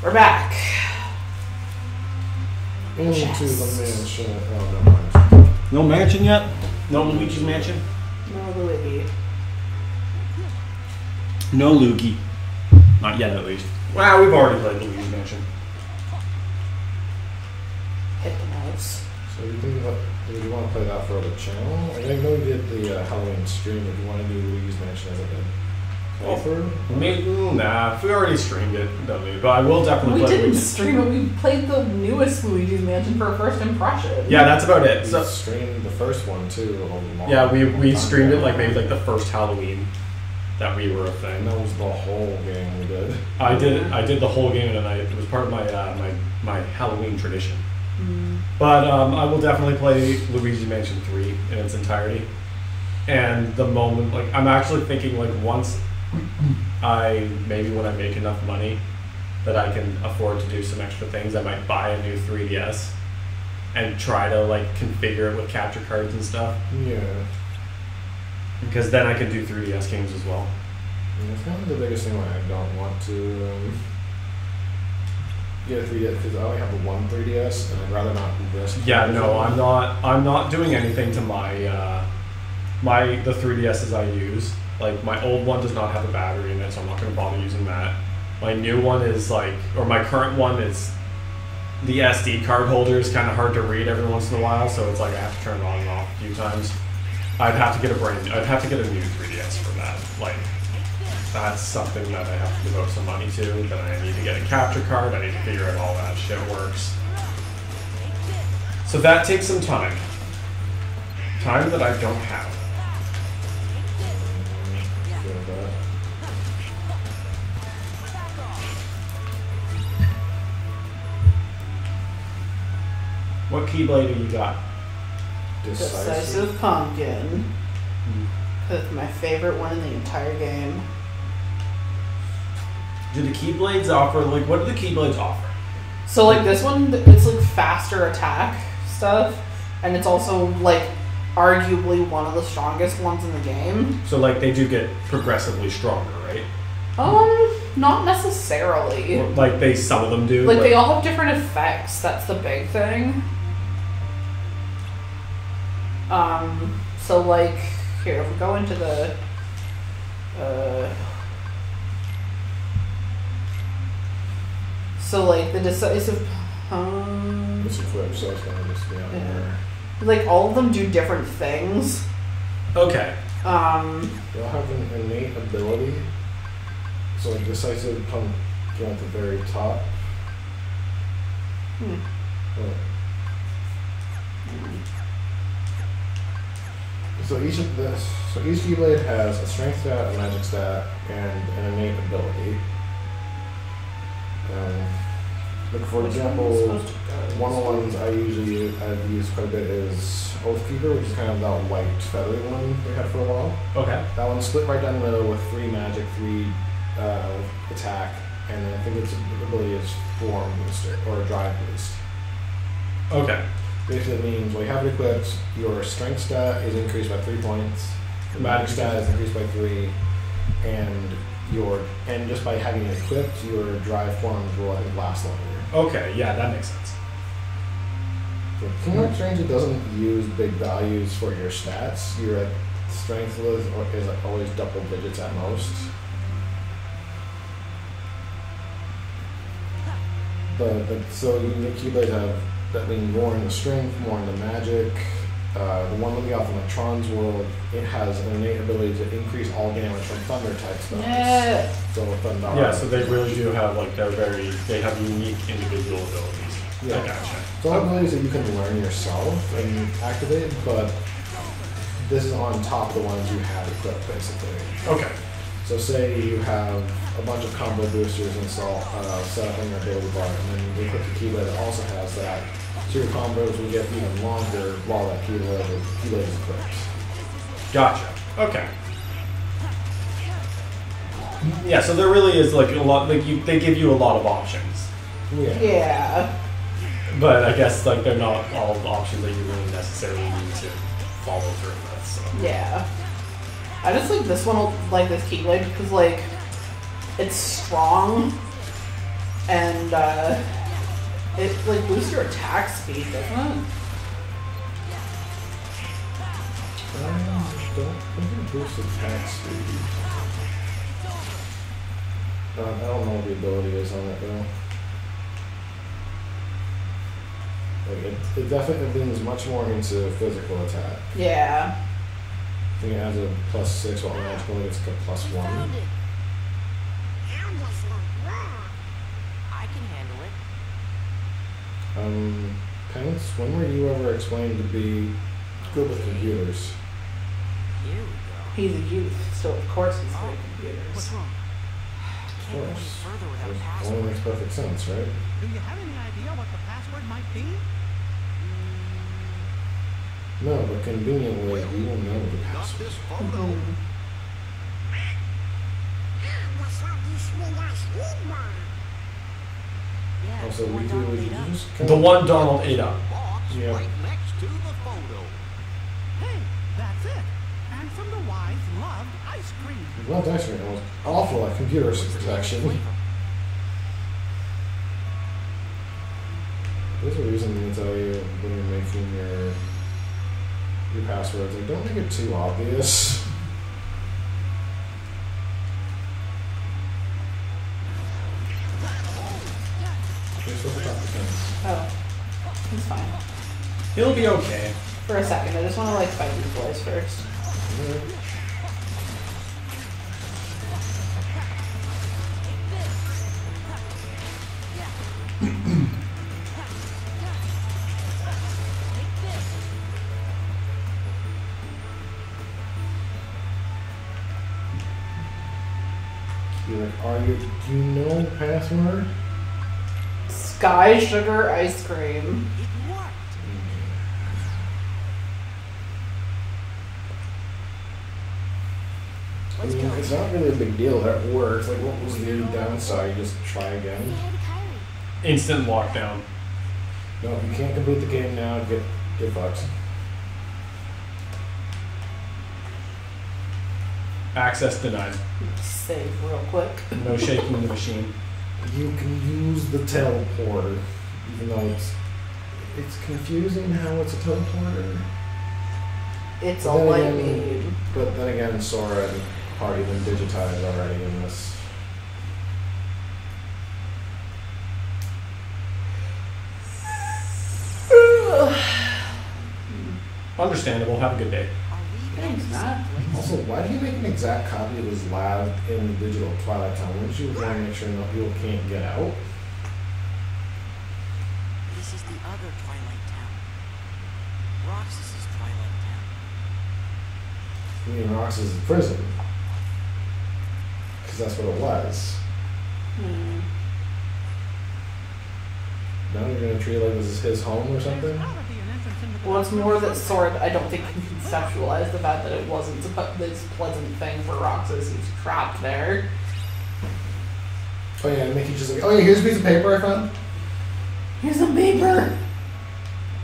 We're back. Into the mansion. Oh, no mansion. No mansion yet? No Luigi's Mansion? No Luigi. No Luigi. Not yet, at least. Well, we've already played Luigi's Mansion. Hit the mouse. So you think about, do you want to play that for the channel? I know we did the Halloween stream. If you want to do Luigi's Mansion as a playthrough? Maybe, nah, we already streamed it, don't we? But I will definitely We play didn't Luigi's. stream it. We played the newest Luigi's Mansion for a first impression. Yeah, that's about it. We So, streamed the first one too. yeah, we streamed it like maybe like the first Halloween that we were a And thing. that was the whole game we did. I did the whole game in a night. It was part of my my Halloween tradition. But I will definitely play Luigi's Mansion 3 in its entirety. And the moment, like, I'm actually thinking, like, once maybe when I make enough money that I can afford to do some extra things, I might buy a new 3DS and try to, like, configure it with capture cards and stuff. Yeah. Because then I can do 3DS games as well. And it's kind of the biggest thing why I don't want to get a 3DS, because I only have the one 3DS and I'd rather not risk. Yeah, no, I'm not doing anything to my the 3DSs I use. Like, my old one does not have a battery in it, so I'm not going to bother using that. My new one is like, or my current one is, the SD card holder is kind of hard to read every once in a while, so it's like I have to turn it on and off a few times. I'd have to get a new 3DS for that. Like, that's something that I have to devote some money to. Then I need to get a capture card. I need to figure out all that shit works. So that takes some time. Time that I don't have. What Keyblade have you got? Decisive Pumpkin. That's my favorite one in the entire game. Do the Keyblades offer, like, what do the Keyblades offer? So, like, this one, it's, like, faster attack stuff, and it's also, like, arguably one of the strongest ones in the game. So, like, they do get progressively stronger, right? Not necessarily. Or, like, some of them do. Like, they all have different effects, that's the big thing. So, like, here, if we go into the, so, like, the decisive, It's equipped, so it's gonna just be on there. like, all of them do different things. Okay. They all have an innate ability. So, like, decisive pumpkin at the very top. So each Keyblade has a strength stat, a magic stat, and an innate ability. Like, for example, one of the ones I've used quite a bit is Oathkeeper, which is kind of that white feathery one we had for a while. Okay. That one's split right down the middle with 3 magic, 3 attack, and then I think its ability is form booster or a drive boost. Okay. Basically, it means when you have it equipped, your strength stat is increased by 3 points, the magic stat is increased by 3, and just by having it equipped, your drive forms will, I think, last longer. Okay, yeah, that makes sense. For Kingdom Strange, it doesn't use big values for your stats. Your strength is always double digits at most. So the Keyblades have that mean more in the strength, more in the magic. The one that we got from the Tron's World, it has an innate ability to increase all damage from thunder type spells. Yeah. So thunder. Yeah, so they really do have, like, they have unique individual abilities. Yeah. I gotcha. So all abilities that you can learn yourself and activate, but this is on top of the ones you have equipped, basically. Okay. So say you have a bunch of combo boosters installed, set up in your ability bar, and then you equip the Keyblade that also has that. So your combos will get even longer while that Keyblade is equipped. Gotcha. Okay. Yeah, so there really is, like, a lot, like, they give you a lot of options. Yeah. Yeah. But I guess, like, they're not all options that you really necessarily need to follow through with, so. Yeah. I just like this one, like this Keyblade, because, like, it's strong, and it like boosts your attack speed, doesn't it? I don't think it boosts attack speed. I don't know what the ability is on it though. Like it definitely leans much more into physical attack. Yeah. I think it has a +6 while magical it's like a +1. I can handle it. Pence, when were you ever explained to be good with computers? Here we go. He's a youth, so of course he's good at computers. What's wrong? Of Can't go any course. further without a It password. only makes perfect sense, right? Do you have any idea what the password might be? No, but conveniently, we will know the password. Mhm. Yeah, Also, the we one do Donald is ate up. just kind The of one Donald ate up. Yeah. Right next to the photo. Hey, that's it. And from the wise loved ice cream. Well, that's actually it was awful at computer protection. There's a reason to tell you when you're making your passwords. Like, don't make it too obvious. You're supposed to talk to Ken. Oh, he's fine. He'll be okay. For a second, I just want to like fight these boys first. Alright. You're like, do you know password? Sky sugar ice cream. It worked. I Let's mean, go. it's not really a big deal that it works. Like, what was the downside? You just try again. Instant lockdown. No, if you can't complete the game now, get fucked. Access denied. Save real quick. No shaking the machine. You can use the teleporter, even though it's confusing how it's a teleporter. It's But all then light again- beam. But then again, Sora and Party been digitized already in this. Understandable. Have a good day. Are we Thanks, going to Matt. see place? Also, why do you make an exact copy of his lab in the digital Twilight Town? Wouldn't you want to make sure no people can't get out? This is the other Twilight Town. Roxas's Twilight Town. I mean, Roxas' prison. Because that's what it was. Hmm. Now you're going to treat it like this is his home or something? There's gotta be an entrance into the Well, it's more that Sora, I don't think, can conceptualize the fact that it wasn't this pleasant thing for Roxas. He's trapped there. Oh yeah, and Mickey just like, oh yeah, here's a piece of paper I found. Here's a paper.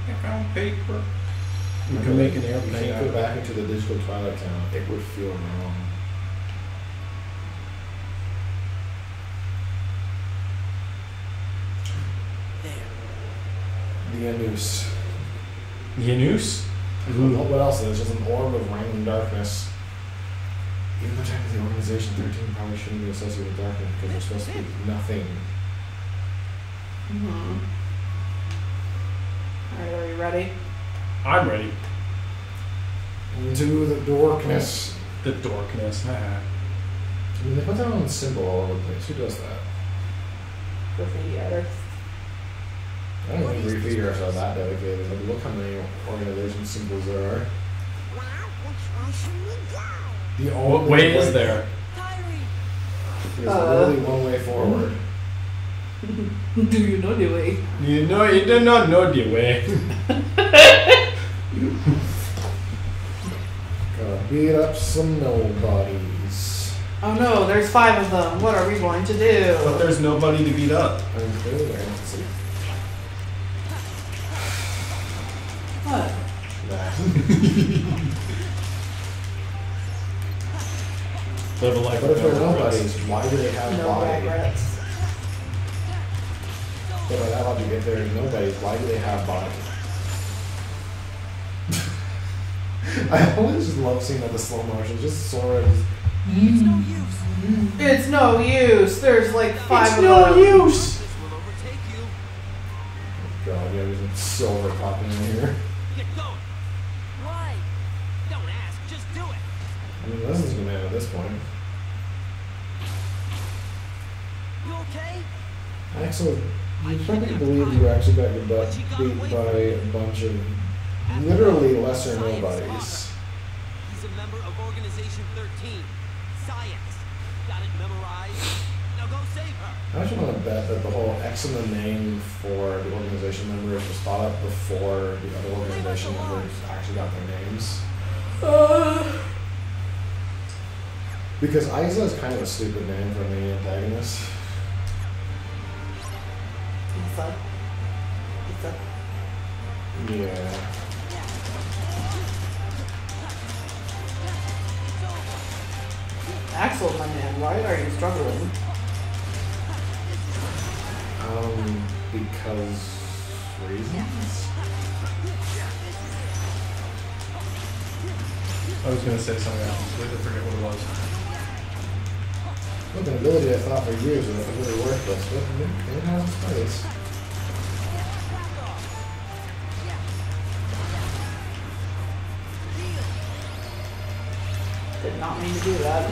I found paper. You can make an You airplane can't out go of back into the digital Twilight Town. It would feel wrong. There. The Anus. Yanus? I don't know what else it is, just an orb of random darkness. Even though technically the organization 13 probably shouldn't be associated with darkness because they're supposed to be nothing. Mm-hmm. Alright, are you ready? I'm ready. Into the dorkness. The dorkness. I mean, they put that on symbol all over the place. Who does that? Graffiti artist. I don't think we figure ourselves that dedicated. Like, look how many organization symbols there are. The only What way is there? Kyrie! There's literally one way forward. Do you know the way? You know, you do not know the way. Gotta beat up some nobodies. Oh no, there's 5 of them. What are we going to do? But there's nobody to beat up. I'm clearly there. See? What? Nah. Live a life But if with they're no regrets. nobodies, why do they have No body? regrets. But by that logic, if there's nobody, why do they have bodies? I always just love seeing that the slow motion, just Sora. It's no use. It's no use. There's like 5 It's of no them. use. This will overtake you. God, yeah, there's Sora popping in here. Get going. Why? Don't ask, just do it. I mean, this is gonna end at this point. You okay? Axel, you probably believe you actually got your butt beat by a bunch of literally lesser nobodies. He's a member of Organization 13. Science. Got it memorized? Now go save her. I actually want to bet that the whole X in the name for the organization members was thought up before the other organization members actually got their names. Because Isa is kind of a stupid name for a main antagonist. Pizza. Yeah. Axel, my man, why are you struggling? Because reasons? I was gonna say something else, but I forget what it was. Look, an ability I thought for years was really worthless, but it has its place. Did not mean to do that.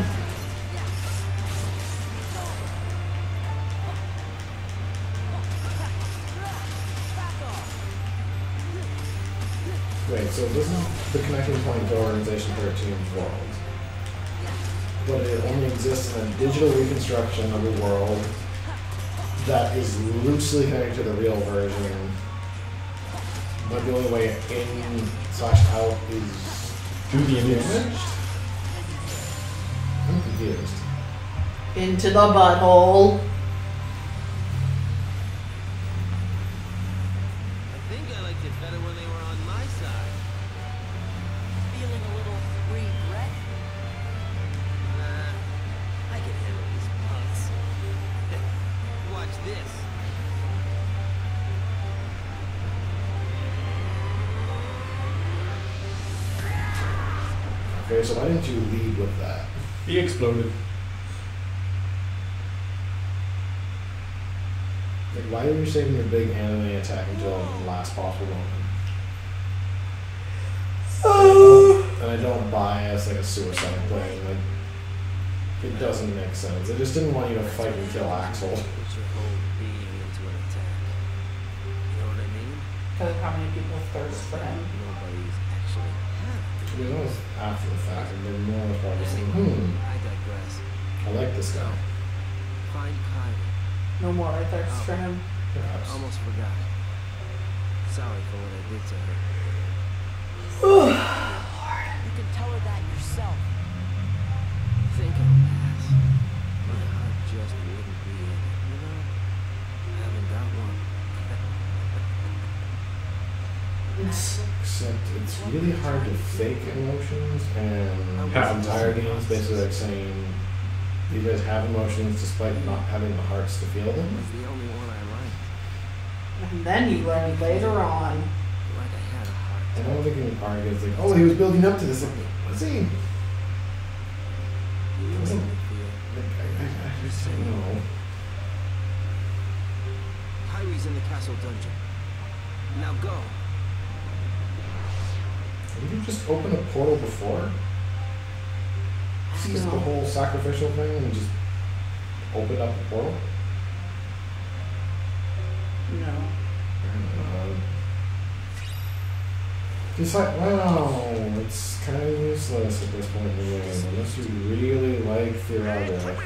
Wait, so this is the connecting point to Organization 13's world. But it only exists in a digital reconstruction of the world that is loosely connected to the real version. But the only way in/out is Do the image. I'm confused. Into the butthole. I think I liked it better when they were on my side. Feeling a little regret? Nah, I can handle these punks. Watch this. Okay, so why didn't you lead with that? He exploded. Like, why are you saving your big anime attack until the last possible moment? And I don't buy it as like a suicide thing. Like, it doesn't make sense. I just didn't want you to fight and kill Axel. Put your whole being into an attack. You know what I mean? Because of how many people thirst for him. Nobody's actually happy. It was after the fact, and then more was probably saying, I digress. I like this guy. Find Kylie. No more I thirst for him. Perhaps. Almost forgot. Sorry for what I did to her. You can tell her that yourself. Think I'll pass. My heart just wouldn't be in it, you know? I haven't got one. Except it's really hard to fake emotions, and Yeah. this entire game is basically like saying you guys have emotions despite not having the hearts to feel them. It's the only one I liked. And then you learn later on. Like I had a heart. And I don't think you can argue it's like, oh, he was building up to this. Like, was he? You Wasn't- made me feel. I just don't know. Kyrie's in the castle dungeon. Now go. Did you just open a portal before? Cease the No. whole sacrificial thing and just open up the portal? No. It's like, wow, it's kind of useless at this point in the game, unless you really like Firaga.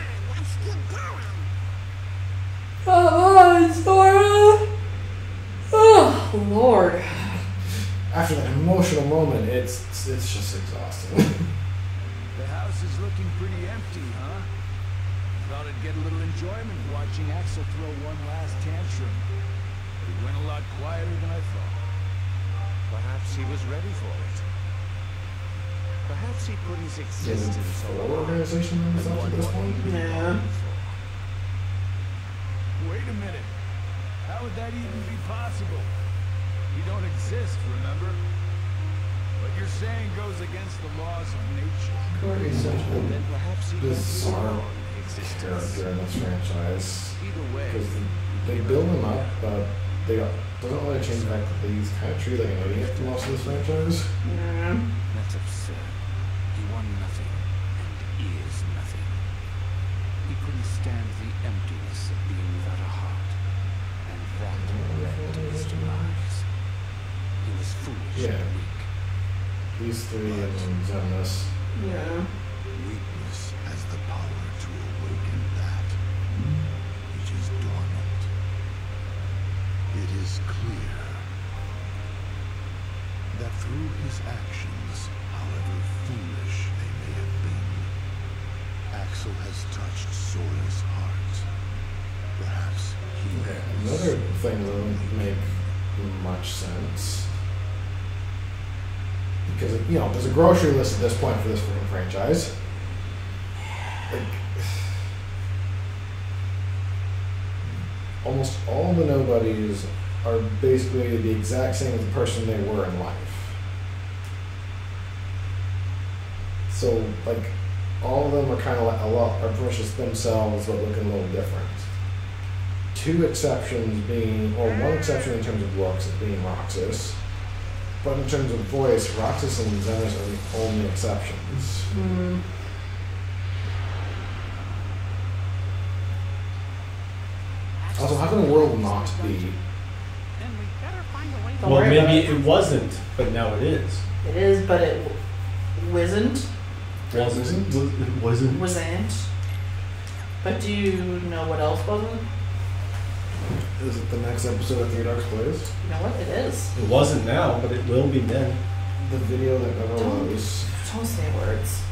Oh, Sora! Oh, Lord. After that emotional moment, it's just exhausting. The house is looking pretty empty, huh? Thought I'd get a little enjoyment watching Axel throw one last tantrum. But it went a lot quieter than I thought. Perhaps he was ready for it. Perhaps he put his Is it existence full on organization members up to this point? Yeah. Wait a minute. How would that even be possible? You don't exist, remember? What you're saying goes against the laws of nature. Corey is such a Then perhaps he bizarre existence. character in this franchise. Either way, Because they build him up, but they doesn't really change the fact that he's kind of treated like an idiot for most of this franchise. Yeah. That's absurd. He won nothing and is nothing. He couldn't stand the emptiness of being without a heart, and that led to his demise. He was foolish Yeah. and weak. These three and then Xemnas. Yeah. Weakness has the power to awaken that which is dormant. It is clear that through his actions, however foolish they may have been, Axel has touched Sora's heart. Perhaps he Okay, has. another thing that doesn't make much sense. Because, you know, there's a grocery list at this point for this freaking franchise. Like, almost all the nobodies are basically the exact same as the person they were in life. So, like, all of them are kind of like are pretty much just themselves, but looking a little different. Two exceptions being, or one exception in terms of looks, being Roxas. But in terms of voice, Roxas and Xemnas are the only exceptions. Mm. Also, how can the world not be? Then we better find a way to Don't Well, worry about maybe it. it wasn't, but now it is. It is, but it wasn't. It wasn't. Wasn't. But do you know what else wasn't? Is it the next episode of Three Dorks Plays? You know what? It is. It wasn't now, but it will be then. The video that never Don't- was. Don't say words.